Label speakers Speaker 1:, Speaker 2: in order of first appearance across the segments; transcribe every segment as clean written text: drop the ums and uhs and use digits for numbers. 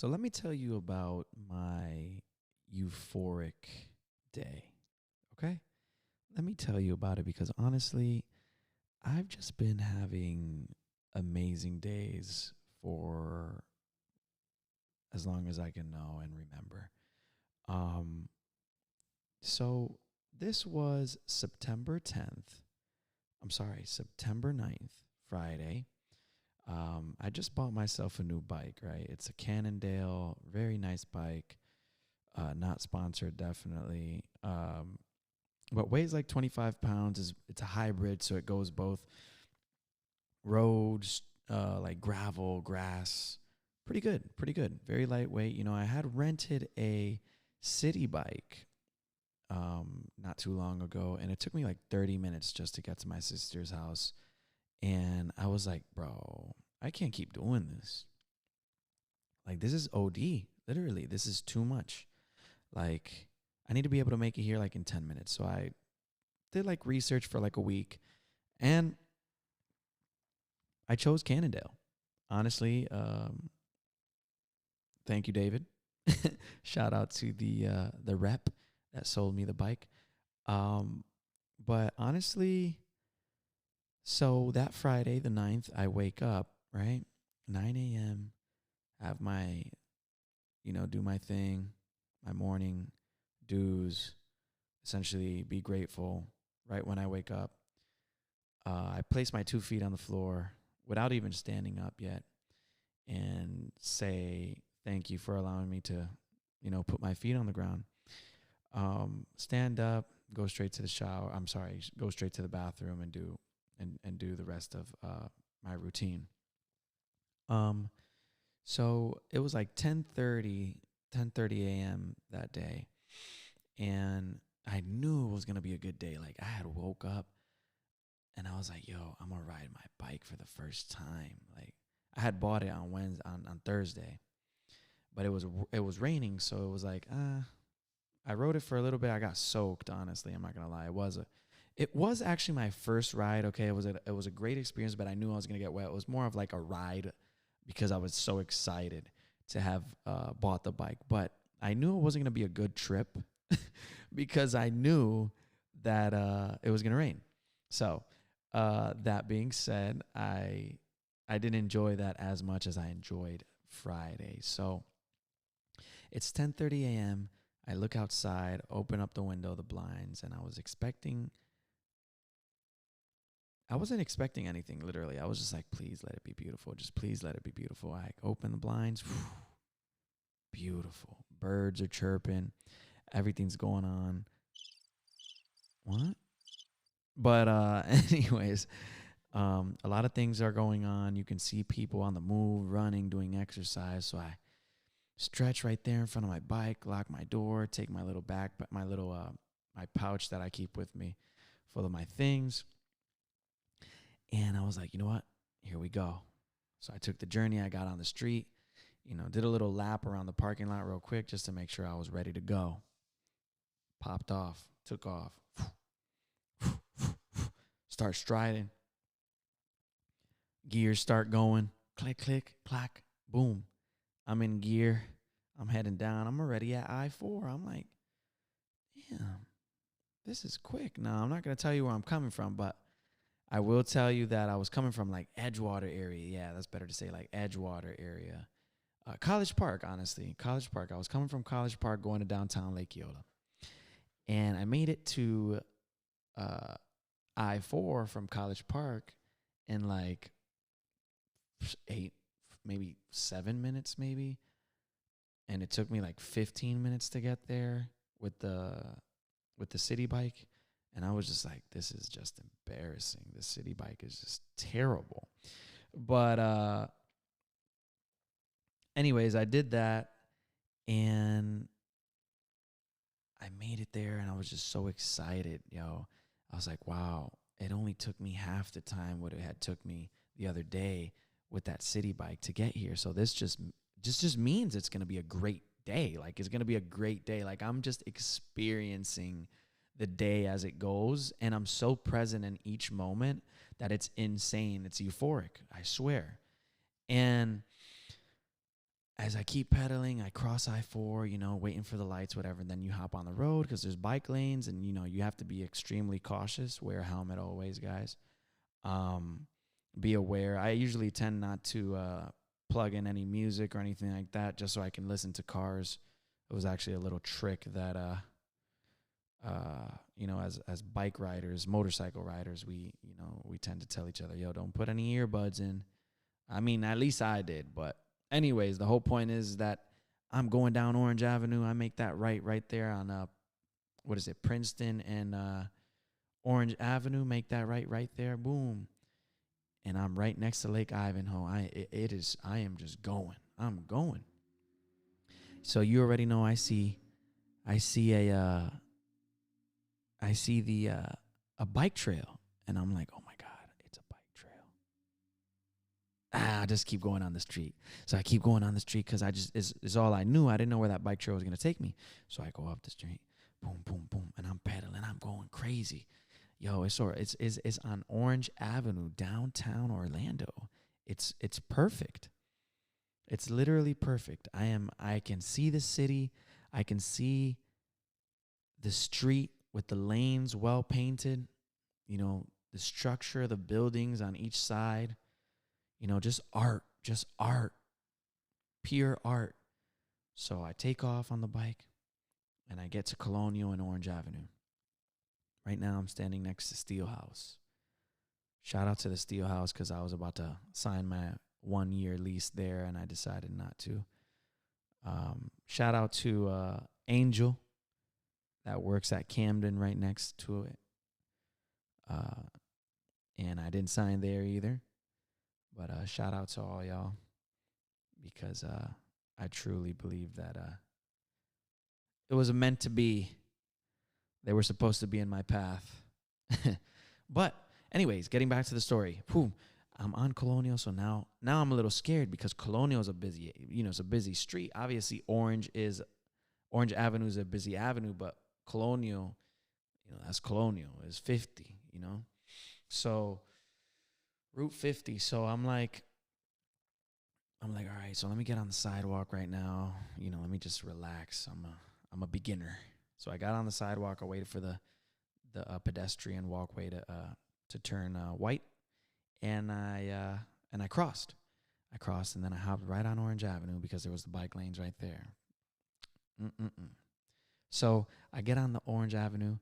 Speaker 1: So let me tell you about my euphoric day. Okay? Let me tell you about it because honestly, I've just been having amazing days for as long as I can know and remember. Um so this was September 10th. I'm sorry, September 9th, Friday. I just bought myself a new bike, right? It's a Cannondale, very nice bike. Not sponsored, definitely. But weighs like 25 pounds. It's a hybrid, so it goes both roads, like gravel, grass. Pretty good, pretty good. Very lightweight. I had rented a city bike not too long ago, and it took me like 30 minutes just to get to my sister's house. And I was like, bro, I can't keep doing this. Like, this is OD. Literally, this is too much. Like, I need to be able to make it here like in 10 minutes. So I did like research for like a week, and I chose Cannondale. Honestly, thank you, David. Shout out to the rep that sold me the bike. Um, but honestly, so that Friday, the 9th, I wake up, right? 9 a.m., have my, do my thing, my morning dues, essentially be grateful right when I wake up. I place my 2 feet on the floor without even standing up yet and say thank you for allowing me to, put my feet on the ground. Stand up, go straight to the shower. I'm sorry, go straight to the bathroom and do the rest of my routine. Um, so it was like 10:30 a.m. that day, and I knew it was gonna be a good day. Like I had woke up and I was like, "Yo, I'm gonna ride my bike for the first time." Like I had bought it on Wednesday, on Thursday, but it was raining, so it was like, I rode it for a little bit. I got soaked, honestly. I'm not gonna lie. It was actually my first ride. Okay, it was a great experience, but I knew I was gonna get wet. It was more of like a ride because I was so excited to have bought the bike. But I knew it wasn't gonna be a good trip because I knew that it was gonna rain. So that being said, I didn't enjoy that as much as I enjoyed Friday. So it's 10:30 a.m. I look outside, open up the window, the blinds, and I wasn't expecting anything, literally. I was just like, please let it be beautiful. Just please let it be beautiful. I open the blinds. Beautiful. Birds are chirping. Everything's going on. What? But anyways, a lot of things are going on. You can see people on the move, running, doing exercise. So I stretch right there in front of my bike, lock my door, take my little my pouch that I keep with me full of my things. And I was like, you know what? Here we go. So I took the journey. I got on the street, did a little lap around the parking lot real quick just to make sure I was ready to go. Popped off, took off, start striding. Gears start going. Click, click, clack, boom. I'm in gear. I'm heading down. I'm already at I-4. I'm like, damn, this is quick. Now, I'm not going to tell you where I'm coming from, but I will tell you that I was coming from like Edgewater area. Yeah, that's better to say like Edgewater area. College Park, honestly. College Park. I was coming from College Park going to downtown Lake Eola. And I made it to I-4 from College Park in like 8, maybe 7 minutes, maybe. And it took me like 15 minutes to get there with the city bike. And I was just like, this is just embarrassing. The city bike is just terrible. But anyways, I did that and I made it there and I was just so excited, yo. I was like, wow, it only took me half the time what it had took me the other day with that city bike to get here. So this just means it's going to be a great day. Like it's going to be a great day. Like I'm just experiencing the day as it goes and I'm so present in each moment that it's insane. It's euphoric, I swear. And as I keep pedaling, I cross I-4, waiting for the lights, whatever. And then you hop on the road because there's bike lanes, and you have to be extremely cautious. Wear a helmet always, guys. Be aware. I usually tend not to plug in any music or anything like that, just so I can listen to cars. It was actually a little trick that as bike riders, motorcycle riders, we tend to tell each other, yo, don't put any earbuds in. I mean, at least I did. But anyways, the whole point is that I'm going down Orange Avenue. I make that right there on Princeton and Orange Avenue. Make that right there. Boom. And I'm right next to Lake Ivanhoe. I am just going. I'm going. So you already know I see a bike trail, and I'm like, oh my God, it's a bike trail. I just keep going on the street. So I keep going on the street because it's all I knew. I didn't know where that bike trail was gonna take me. So I go up the street, boom, boom, boom, and I'm pedaling. I'm going crazy. Yo, it's on Orange Avenue, downtown Orlando. It's perfect. It's literally perfect. I can see the city. I can see the street with the lanes well painted. The structure of the buildings on each side. Just art, pure art. So I take off on the bike and I get to Colonial and Orange Avenue. Right now I'm standing next to Steelhouse. Shout out to the Steelhouse because I was about to sign my 1-year lease there and I decided not to. Shout out to Angel that works at Camden right next to it. And I didn't sign there either. But shout out to all y'all because I truly believe that it was meant to be. They were supposed to be in my path. But anyways, getting back to the story. I'm on Colonial, so now I'm a little scared because Colonial is it's a busy street. Obviously, Orange Avenue is a busy avenue, but Colonial, that's Colonial. Is 50, So Route 50. So I'm like, all right, so let me get on the sidewalk right now. Let me just relax. I'm a beginner. So I got on the sidewalk. I waited for the pedestrian walkway to turn white, and I crossed. And then I hopped right on Orange Avenue because there was the bike lanes right there. So I get on the Orange Avenue,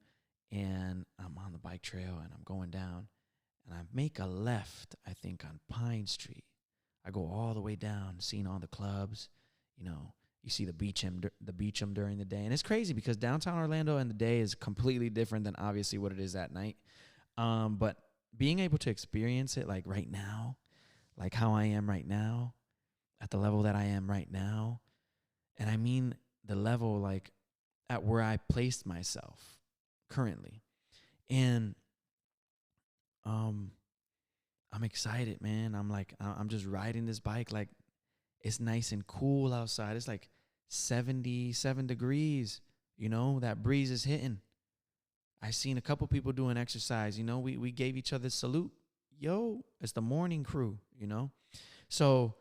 Speaker 1: and I'm on the bike trail, and I'm going down, and I make a left, I think, on Pine Street. I go all the way down, seeing all the clubs. You see the Beacham during the day. And it's crazy because downtown Orlando in the day is completely different than obviously what it is at night. But being able to experience it like right now, like how I am right now, at the level that I am right now, and I mean the level like at where I placed myself currently. And I'm excited, man. I'm just riding this bike like it's nice and cool outside. It's like 77 degrees. That breeze is hitting. I seen a couple people doing exercise. We gave each other salute. Yo, it's the morning crew, So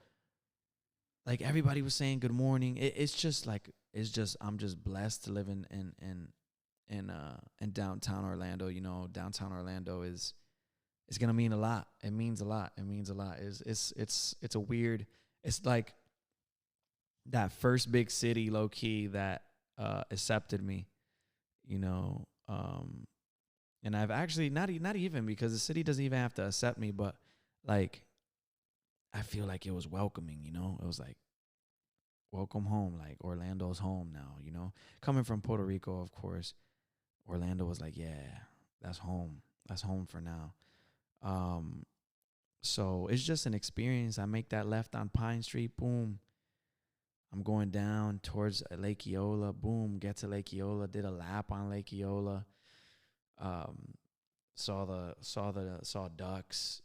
Speaker 1: like everybody was saying good morning. I'm just blessed to live in downtown Orlando. Downtown Orlando it's gonna mean a lot. It means a lot. It's a weird. It's like that first big city, low key, that accepted me, and I've actually not even because the city doesn't even have to accept me, but like I feel like it was welcoming. It was like welcome home, like Orlando's home now. Coming from Puerto Rico, of course, Orlando was like, yeah, that's home. That's home for now. So it's just an experience. I make that left on Pine Street, boom. I'm going down towards Lake Eola, boom, get to Lake Eola, did a lap on Lake Eola. Saw ducks,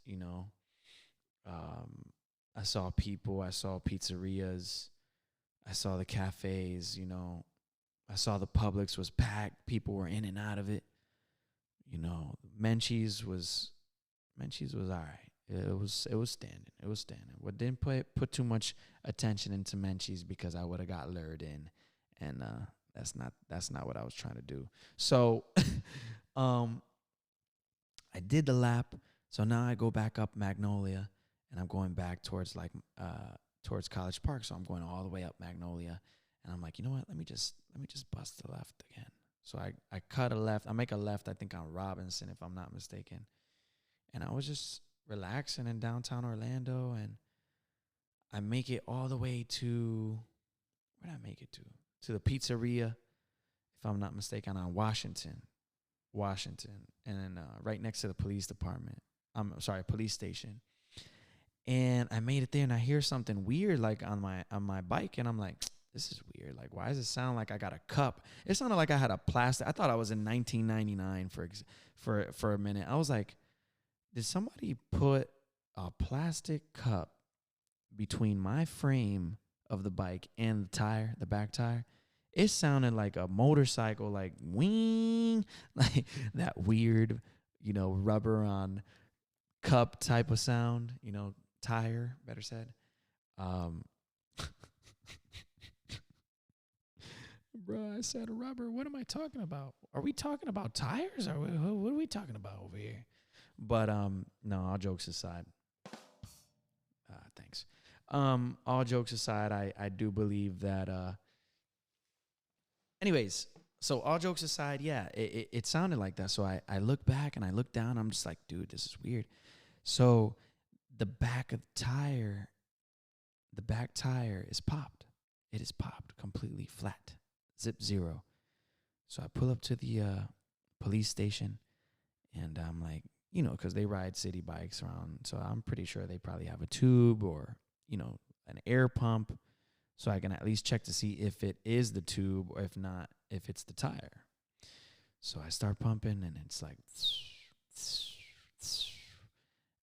Speaker 1: I saw people, I saw pizzerias, I saw the cafes, I saw the Publix was packed, people were in and out of it. Menchie's was all right. It was standing. It was standing. What didn't put too much attention into Menchie's because I would have got lured in, and that's not what I was trying to do. So, um, I did the lap. So now I go back up Magnolia, and I'm going back towards towards College Park. So I'm going all the way up Magnolia, and I'm like, you know what? Let me just bust the left again. So I cut a left. I make a left. I think on Robinson, if I'm not mistaken. And I was just relaxing in downtown Orlando, and I make it all the way to where did I make it to? To the pizzeria, if I'm not mistaken, on Washington, and right next to the police department. I'm sorry, police station. And I made it there, and I hear something weird like on my bike, and I'm like, this is weird. Like, why does it sound like I got a cup? It sounded like I had a plastic. I thought I was in 1999 for a minute. I was like, did somebody put a plastic cup between my frame of the bike and the tire, the back tire? It sounded like a motorcycle, like wing, like that weird, rubber on cup type of sound, tire, better said. Um, Bro, I said rubber. What am I talking about? Are we talking about tires? Or what are we talking about over here? But no, all jokes aside. Thanks. All jokes aside, I do believe that anyways, so all jokes aside, yeah, it sounded like that. So I look back and I look down, I'm just like, dude, this is weird. So the back of the back tire is popped. It is popped completely flat. Zip zero. So I pull up to the police station, and I'm like, because they ride city bikes around, so I'm pretty sure they probably have a tube or, an air pump, so I can at least check to see if it is the tube or if not, if it's the tire. So I start pumping, and it's like,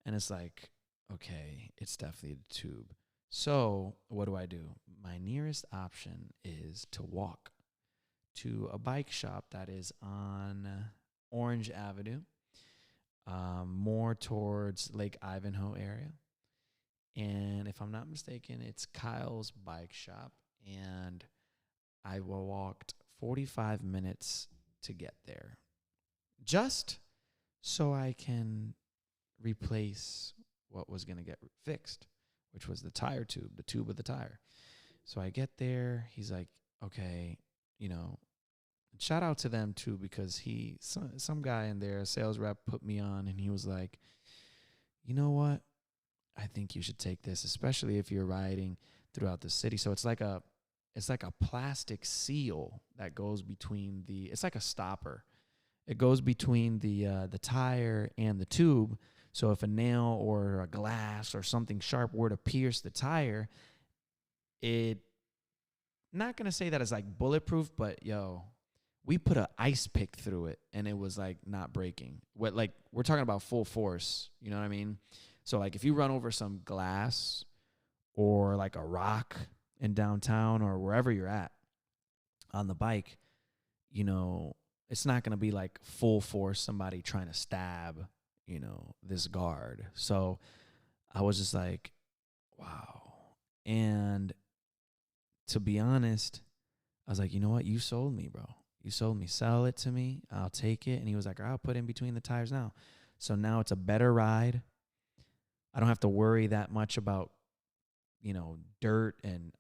Speaker 1: and it's like, okay, it's definitely the tube. So what do? My nearest option is to walk to a bike shop that is on Orange Avenue, more towards Lake Ivanhoe area. And if I'm not mistaken, it's Kyle's Bike Shop. And I walked 45 minutes to get there, just so I can replace what was going to get fixed, which was the tube of the tire. So I get there. He's like, okay, shout out to them too, because some guy in there, a sales rep, put me on, and he was like, you know what? I think you should take this, especially if you're riding throughout the city. So it's like a plastic seal that goes between it's like a stopper. It goes between the tire and the tube. So if a nail or a glass or something sharp were to pierce the tire, it, not going to say that it's like bulletproof, but we put an ice pick through it, and it was like not breaking. We're talking about full force, you know what I mean? So like if you run over some glass or like a rock in downtown or wherever you're at on the bike, it's not going to be like full force somebody trying to stab, this guard. So I was just like, wow. And to be honest, I was like, you know what? You sold me, bro. You sold me. Sell it to me. I'll take it. And he was like, I'll put in between the tires now. So now it's a better ride. I don't have to worry that much about, dirt and,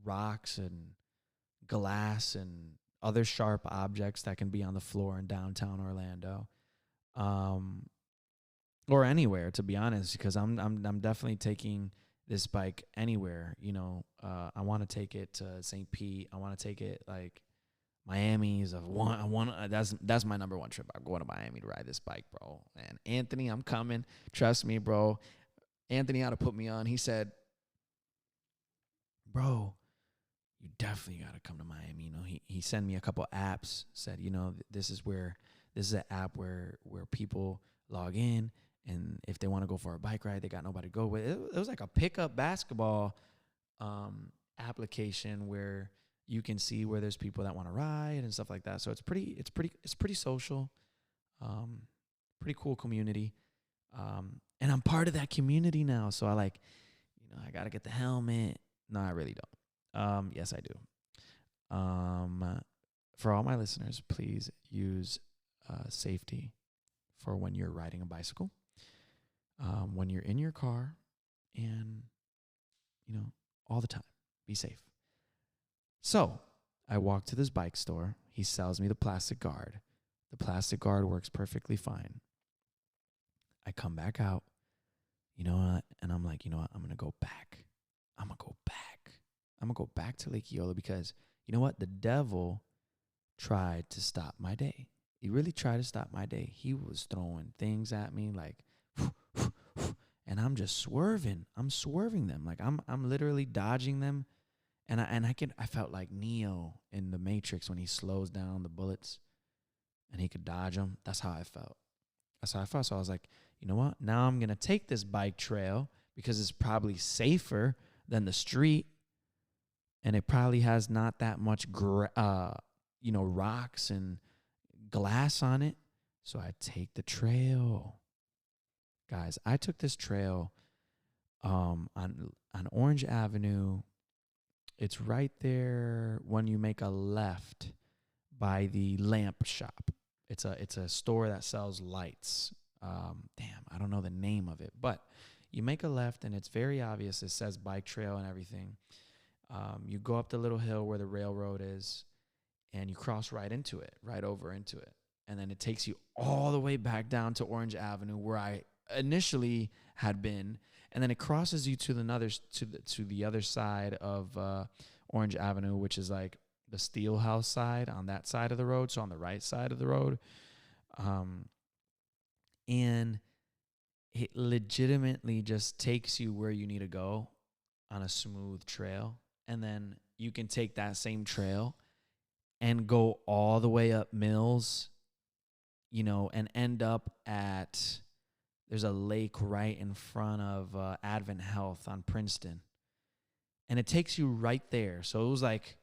Speaker 1: rocks and glass and other sharp objects that can be on the floor in downtown Orlando. Or anywhere, to be honest, because I'm definitely taking this bike anywhere. I want to take it to St. Pete. I want to take it like Miami is that's my number one trip. I'm going to Miami to ride this bike, bro. And Anthony, I'm coming. Trust me, bro. Anthony ought to put me on. He said, bro, you definitely got to come to Miami. He sent me a couple apps, said, this is an app where people log in, and if they want to go for a bike ride, they got nobody to go with. It was like a pickup basketball application where you can see where there's people that want to ride and stuff like that. So it's pretty social, pretty cool community. And I'm part of that community now. So I like, I got to get the helmet. No, I really don't. Yes, I do. For all my listeners, please use safety for when you're riding a bicycle, when you're in your car, and, all the time. Be safe. So I walk to this bike store. He sells me the plastic guard. The plastic guard works perfectly fine. I come back out, and I'm like, I'm going to go back. I'm going to go back. I'm going to go back to Lake Eola because, you know what? The devil tried to stop my day. He really tried to stop my day. He was throwing things at me like, and I'm just swerving. I'm swerving them. Like I'm literally dodging them. And I felt like Neo in the Matrix when he slows down the bullets and he could dodge them. That's how I felt. So I was like, you know what? Now I'm going to take this bike trail because it's probably safer than the street. And it probably has not that much, rocks and glass on it. So I take the trail. Guys, I took this trail on Orange Avenue. It's right there when you make a left by the lamp shop. It's a store that sells lights. I don't know the name of it, but you make a left and it's very obvious. It says bike trail and everything. You go up the little hill where the railroad is, and you cross right over into it. And then it takes you all the way back down to Orange Avenue where I initially had been. And then it crosses you to the other side of Orange Avenue, which is like the Steelhouse side, on that side of the road, so on the right side of the road. And it legitimately just takes you where you need to go on a smooth trail. And then you can take that same trail and go all the way up Mills, and end up at, there's a lake right in front of Advent Health on Princeton. And it takes you right there. So it was like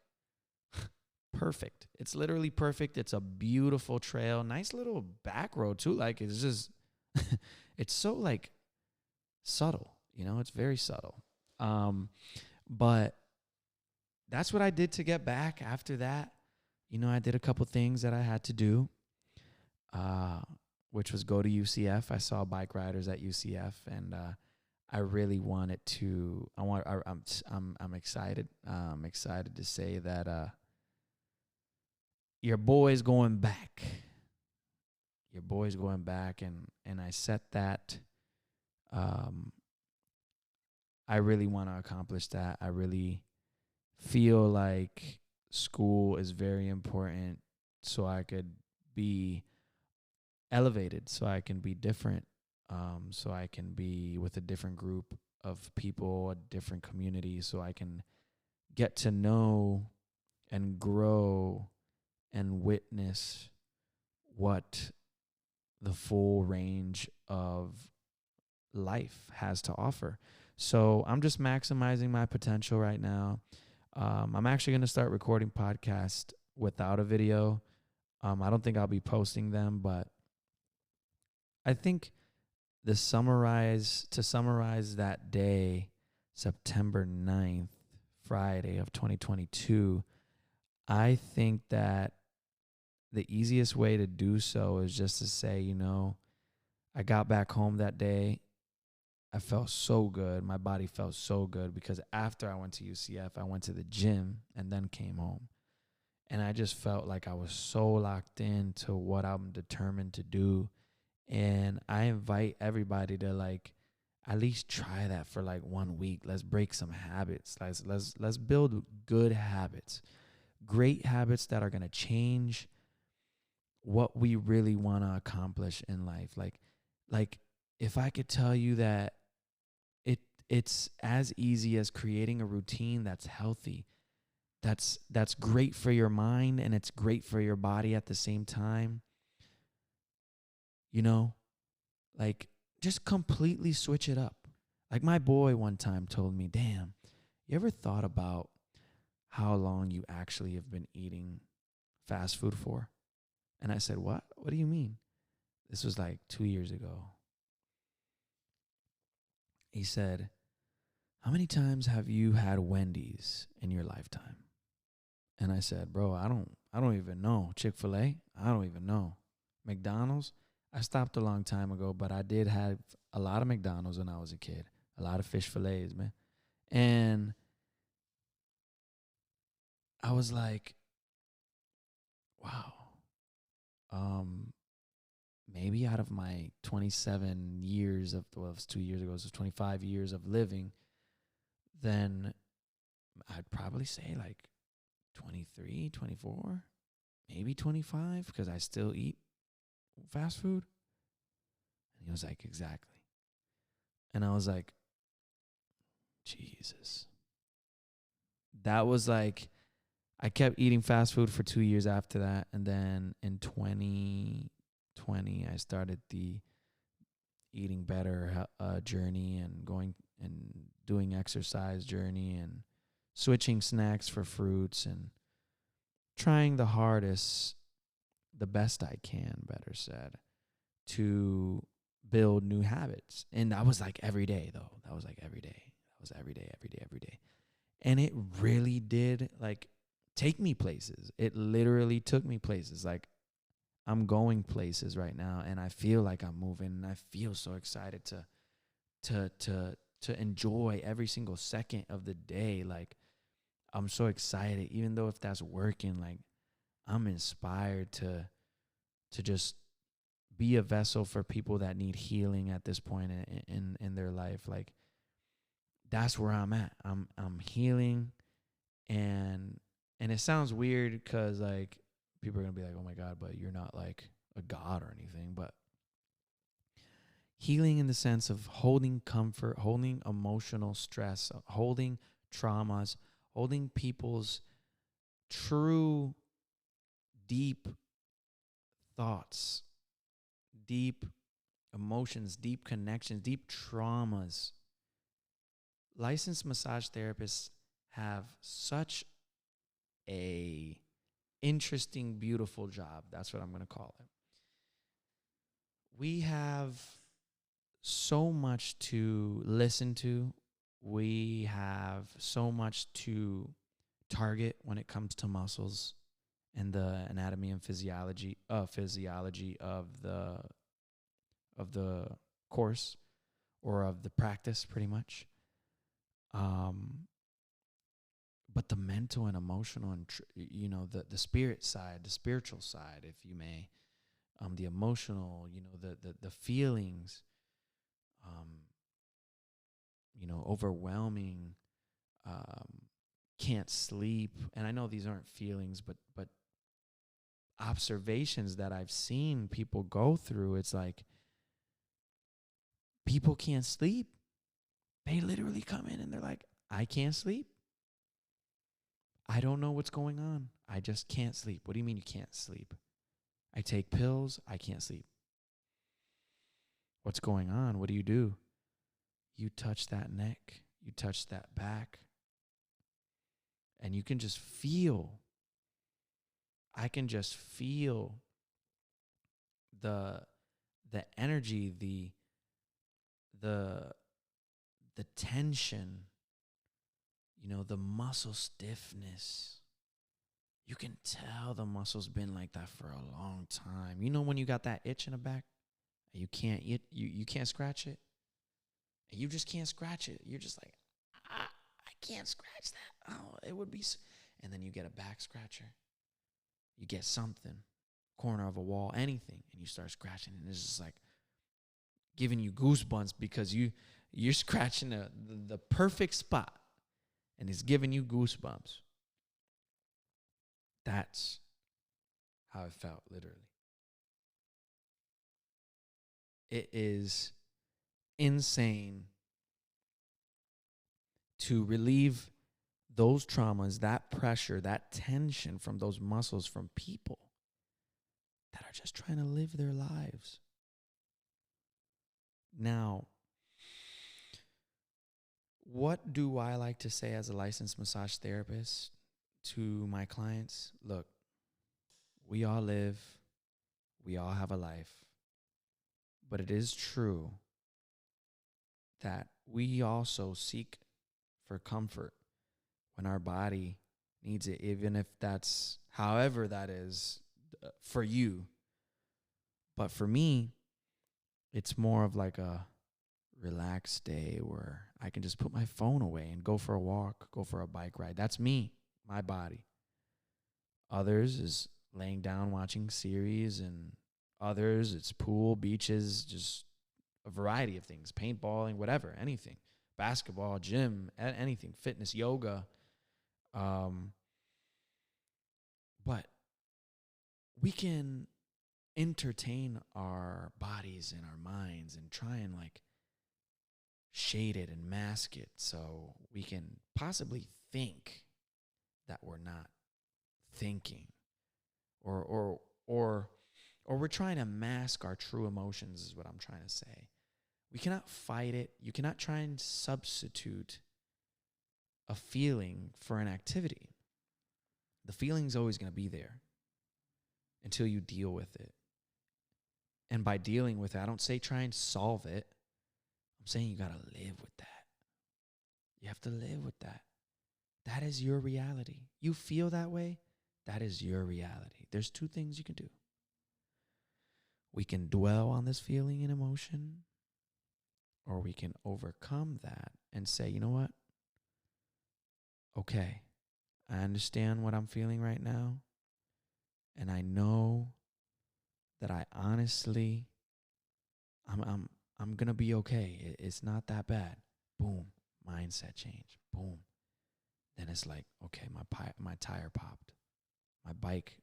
Speaker 1: perfect. It's literally perfect. It's a beautiful trail. Nice little back road too. Like it's just, it's so like subtle, it's very subtle. But that's what I did to get back after that. I did a couple things that I had to do, which was go to UCF. I saw bike riders at UCF, and I really wanted to. I'm excited. I'm excited to say that your boy's going back. Your boy's going back, and I set that. I really want to accomplish that. I really feel like school is very important so I could be elevated, so I can be different, so I can be with a different group of people, a different community, so I can get to know and grow and witness what the full range of life has to offer. So I'm just maximizing my potential right now. I'm actually going to start recording podcasts without a video. I don't think I'll be posting them, but I think to summarize that day, September 9th, Friday of 2022, I think that the easiest way to do so is just to say, I got back home that day. I felt so good. My body felt so good because after I went to UCF, I went to the gym and then came home. And I just felt like I was so locked into what I'm determined to do. And I invite everybody to at least try that for 1 week. Let's break some habits. Let's build good habits. Great habits that are going to change what we really want to accomplish in life. Like if I could tell you that it's as easy as creating a routine that's healthy, that's great for your mind and it's great for your body at the same time. Just completely switch it up. Like my boy one time told me, damn, you ever thought about how long you actually have been eating fast food for? And I said, what? What do you mean? This was 2 years ago. He said, "How many times have you had Wendy's in your lifetime?" And I said, "Bro, I don't even know. Chick-fil-A? I don't even know. McDonald's? I stopped a long time ago, but I did have a lot of McDonald's when I was a kid. A lot of fish fillets, man." And I was like, wow. Um, Maybe out of my 27 years of, well, it was 2 years ago, so 25 years of living, then I'd probably say like 23, 24, maybe 25, because I still eat fast food. And he was like, exactly. And I was like, Jesus. That was like, I kept eating fast food for 2 years after that. And then in 2020, I started the eating better journey, and going and doing exercise journey, and switching snacks for fruits, and trying the hardest, the best I can, better said, to build new habits. And that was like every day, though. That was like every day. That was every day, every day, every day. And it really did like take me places. It literally took me places. Like, I'm going places right now, and I feel like I'm moving, and I feel so excited to enjoy every single second of the day. Like, I'm so excited, even though if that's working, like, I'm inspired to just be a vessel for people that need healing at this point in their life. Like, that's where I'm at. I'm healing, and it sounds weird because like people are gonna be like, "Oh my God," but you're not like a god or anything. But healing in the sense of holding comfort, holding emotional stress, holding traumas, holding people's true deep thoughts, deep emotions, deep connections, deep traumas. Licensed massage therapists have such a interesting, beautiful job. That's what I'm going to call it. We have so much to listen to. We have so much to target when it comes to muscles and the anatomy and physiology of the course, or of the practice, pretty much. Um, but the mental and emotional and the spirit side, the spiritual side, if you may, the emotional, the feelings, um, overwhelming, can't sleep. And I know these aren't feelings, but observations that I've seen people go through. It's like people can't sleep. They literally come in and they're like, "I can't sleep. I don't know what's going on. I just can't sleep." "What do you mean you can't sleep?" "I take pills. I can't sleep." "What's going on? What do you do?" "You touch that neck. You touch that back. And you can just feel, I can just feel the energy, the the tension, the muscle stiffness. You can tell the muscle's been like that for a long time. When you got that itch in the back, and you can't scratch it, and you just can't scratch it. You're just like, I can't scratch that. Oh, it would be. And then you get a back scratcher. You get something, corner of a wall, anything, and you start scratching, and it's just like giving you goosebumps because you're scratching the perfect spot, and it's giving you goosebumps. That's how it felt, literally. It is insane to relieve those traumas, that pressure, that tension from those muscles, from people that are just trying to live their lives. Now, what do I like to say as a licensed massage therapist to my clients? Look, we all live, we all have a life, but it is true that we also seek for comfort when our body needs it, even if that's however that is for you. But for me, it's more of like a relaxed day where I can just put my phone away and go for a walk, go for a bike ride. That's me, my body. Others is laying down watching series, and others it's pool, beaches, just a variety of things, paintballing, whatever, anything, basketball, gym, anything, fitness, yoga. Um, but we can entertain our bodies and our minds and try and like shade it and mask it so we can possibly think that we're not thinking, or we're trying to mask our true emotions is what I'm trying to say. We cannot fight it. You cannot try and substitute a feeling for an activity. The feeling's always going to be there until you deal with it. And by dealing with it, I don't say try and solve it. I'm saying you got to live with that. You have to live with that. That is your reality. You feel that way, that is your reality. There's two things you can do. We can dwell on this feeling and emotion, or we can overcome that and say, you know what? Okay, I understand what I'm feeling right now, and I know that I'm gonna be okay. It's not that bad. Boom, mindset change. Boom. Then it's like, okay, my tire popped. My back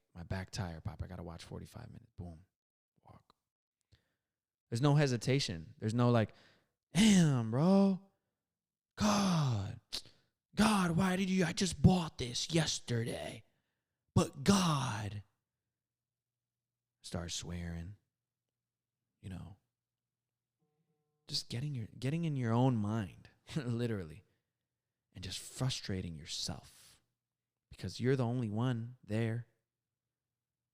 Speaker 1: tire popped. I gotta watch 45 minutes. Boom, walk. There's no hesitation. There's no like, damn, bro. God, why did you? I just bought this yesterday. But God. Start swearing. You know. Just getting in your own mind, literally. And just frustrating yourself. Because you're the only one there.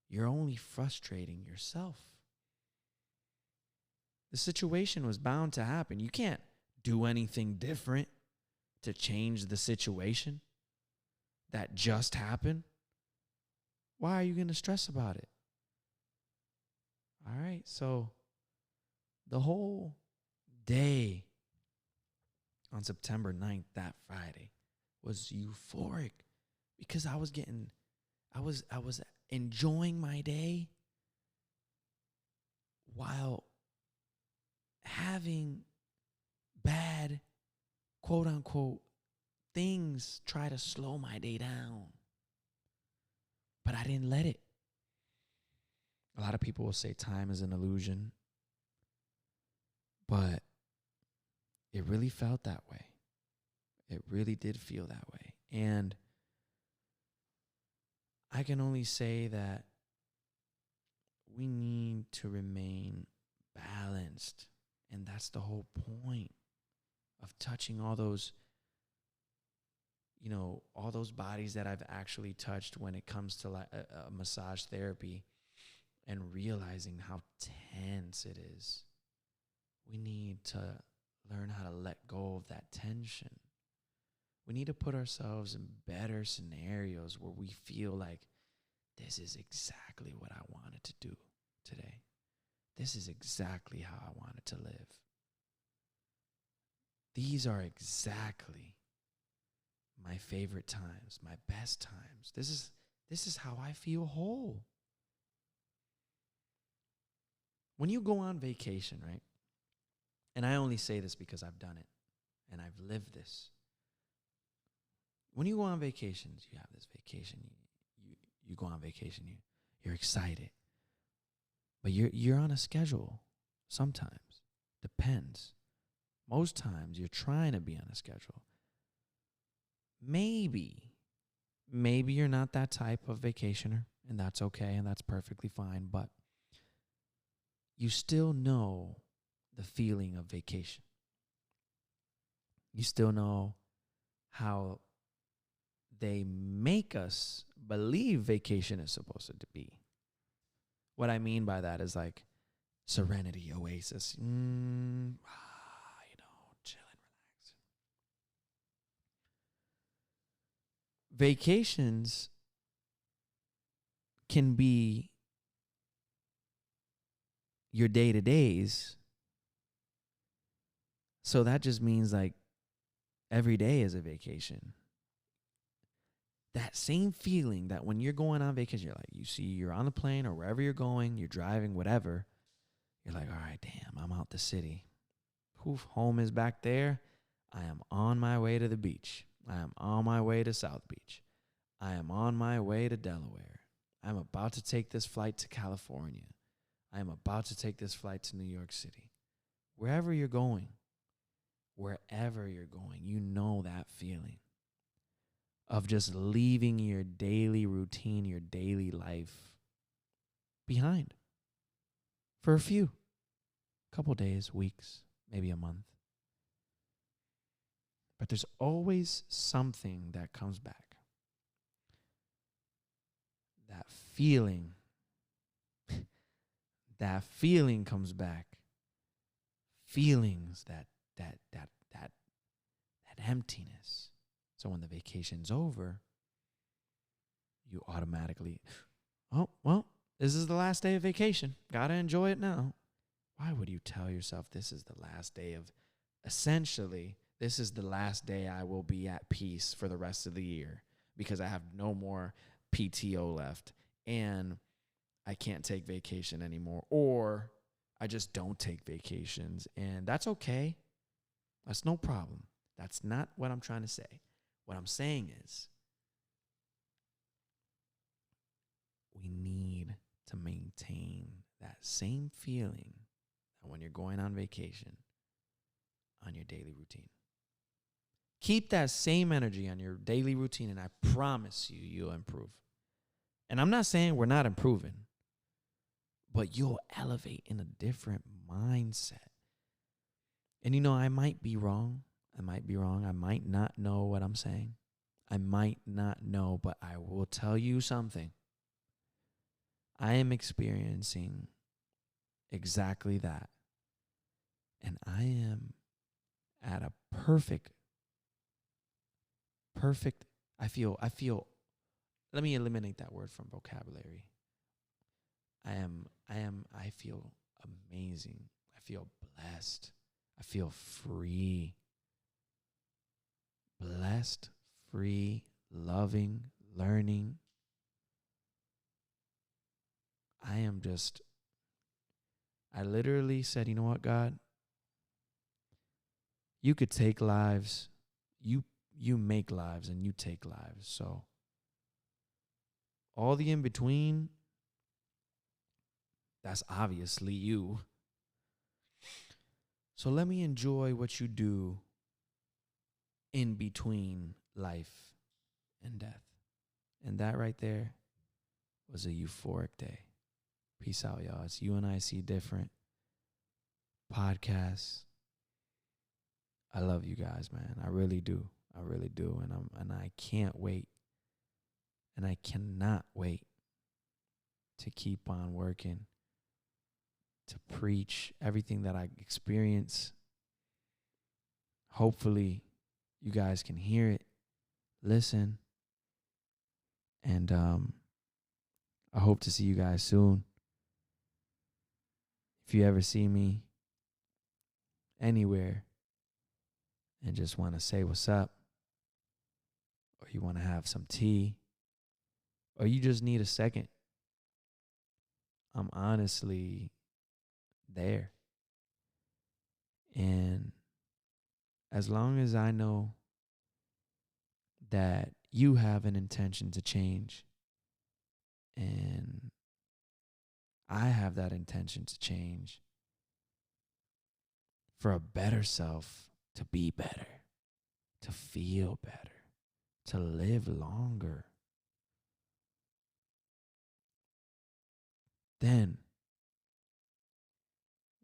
Speaker 1: You're only frustrating yourself. The situation was bound to happen. You can't do anything different to change the situation that just happened. Why are you going to stress about it? All right, so the whole day on September 9th, that Friday, was euphoric because I was enjoying my day while having bad, quote unquote, things try to slow my day down. But I didn't let it. A lot of people will say time is an illusion, but it really felt that way. It really did feel that way. And I can only say that we need to remain balanced. And that's the whole point of touching all those, all those bodies that I've actually touched when it comes to like a massage therapy, and realizing how tense it is. We need to learn how to let go of that tension. We need to put ourselves in better scenarios where we feel like this is exactly what I wanted to do today. This is exactly how I wanted to live. These are exactly my favorite times, my best times. This is how I feel whole. When you go on vacation, right? And I only say this because I've done it and I've lived this. When you go on vacations, you have this vacation. You go on vacation. You're excited, but you're on a schedule. Sometimes depends. Most times you're trying to be on a schedule. Maybe you're not that type of vacationer, and that's okay, and that's perfectly fine. But you still know the feeling of vacation. You still know how they make us believe vacation is supposed to be. What I mean by that is like serenity, oasis, chilling, vacations can be your day-to-days. So that just means like every day is a vacation. That same feeling that when you're going on vacation, you're on the plane or wherever you're going, you're driving, whatever. You're like, all right, damn, I'm out the city. Poof, home is back there. I am on my way to the beach. I am on my way to South Beach. I am on my way to Delaware. I'm about to take this flight to California. I am about to take this flight to New York City. Wherever you're going, you know that feeling of just leaving your daily routine, your daily life behind for a couple days, weeks, maybe a month. But there's always something that comes back. That feeling comes back. Feelings that emptiness. So when the vacation's over, you automatically, oh, well, this is the last day of vacation. Gotta enjoy it now. Why would you tell yourself this is the last day of, essentially, this is the last day I will be at peace for the rest of the year because I have no more PTO left and I can't take vacation anymore, or I just don't take vacations, and that's okay. That's no problem. That's not what I'm trying to say. What I'm saying is we need to maintain that same feeling that when you're going on vacation on your daily routine. Keep that same energy on your daily routine, and I promise you, you'll improve. And I'm not saying we're not improving, but you'll elevate in a different mindset. And I might be wrong. I might not know what I'm saying. I might not know, but I will tell you something. I am experiencing exactly that. And I am at a perfect, I feel, let me eliminate that word from vocabulary. I feel amazing. I feel blessed. I feel free. Blessed, free, loving, learning. I literally said, you know what, God? You could take lives. You make lives and you take lives. So all the in between, that's obviously you. So let me enjoy what you do in between life and death. And that right there was a euphoric day. Peace out, y'all. It's You and I See Different podcast. I love you guys, man. I really do. And I can't wait. And I cannot wait to keep on working, to preach everything that I experience. Hopefully you guys can hear it, listen. And I hope to see you guys soon. If you ever see me anywhere and just want to say what's up, or you want to have some tea, or you just need a second, I'm honestly there. And as long as I know that you have an intention to change and I have that intention to change for a better self, to be better, to feel better, to live longer, then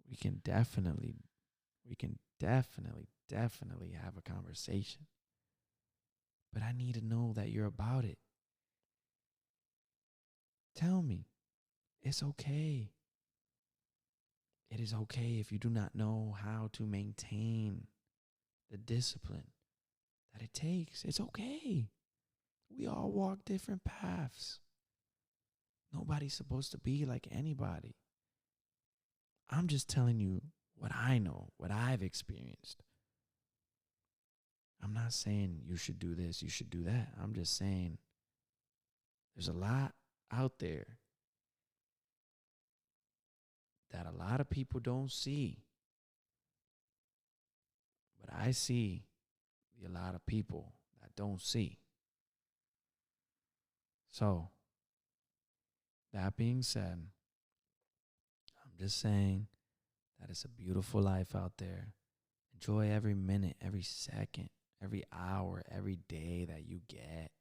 Speaker 1: we can definitely have a conversation. But I need to know that you're about it. Tell me. It's okay. It is okay if you do not know how to maintain the discipline that it takes. It's okay. We all walk different paths. Nobody's supposed to be like anybody. I'm just telling you what I know, what I've experienced. I'm not saying you should do this, you should do that. I'm just saying there's a lot out there that a lot of people don't see. But I see a lot of people that don't see. So, that being said, I'm just saying that it's a beautiful life out there. Enjoy every minute, every second, every hour, every day that you get.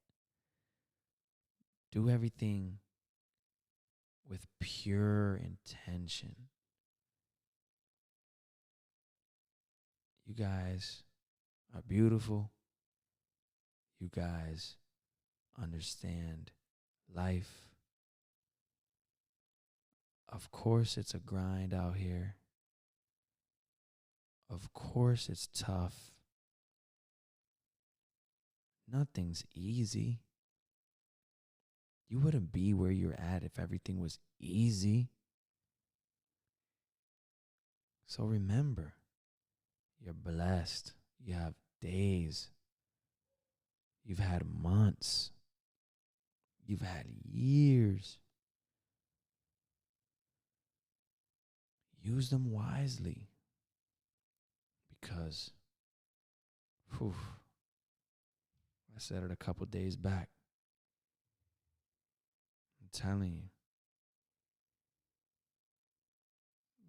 Speaker 1: Do everything with pure intention. You guys are beautiful. You guys understand life. Of course, it's a grind out here. Of course, it's tough. Nothing's easy. You wouldn't be where you're at if everything was easy. So remember, you're blessed. You have days. You've had months. You've had years. Use them wisely. Because, whew, I said it a couple days back. I'm telling you,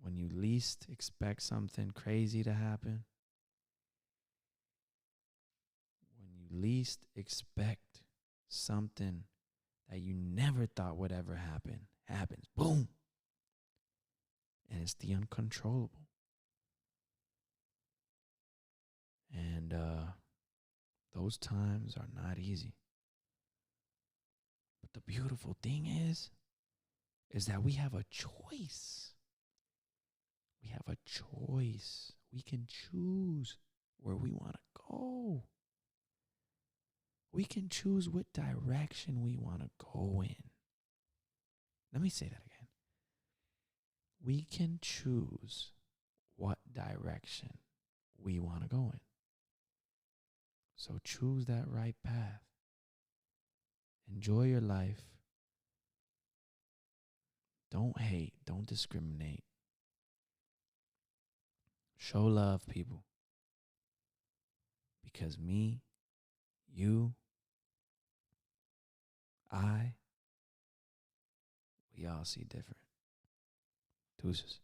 Speaker 1: when you least expect something crazy to happen, when you least expect something that you never thought would ever happen, happens. Boom. And it's the uncontrollable. And those times are not easy. But the beautiful thing is that we have a choice. We have a choice. We can choose where we want to go. We can choose what direction we want to go in. Let me say that again. We can choose what direction we want to go in. So choose that right path. Enjoy your life. Don't hate. Don't discriminate. Show love, people. Because me, you, we all see different. Deuces.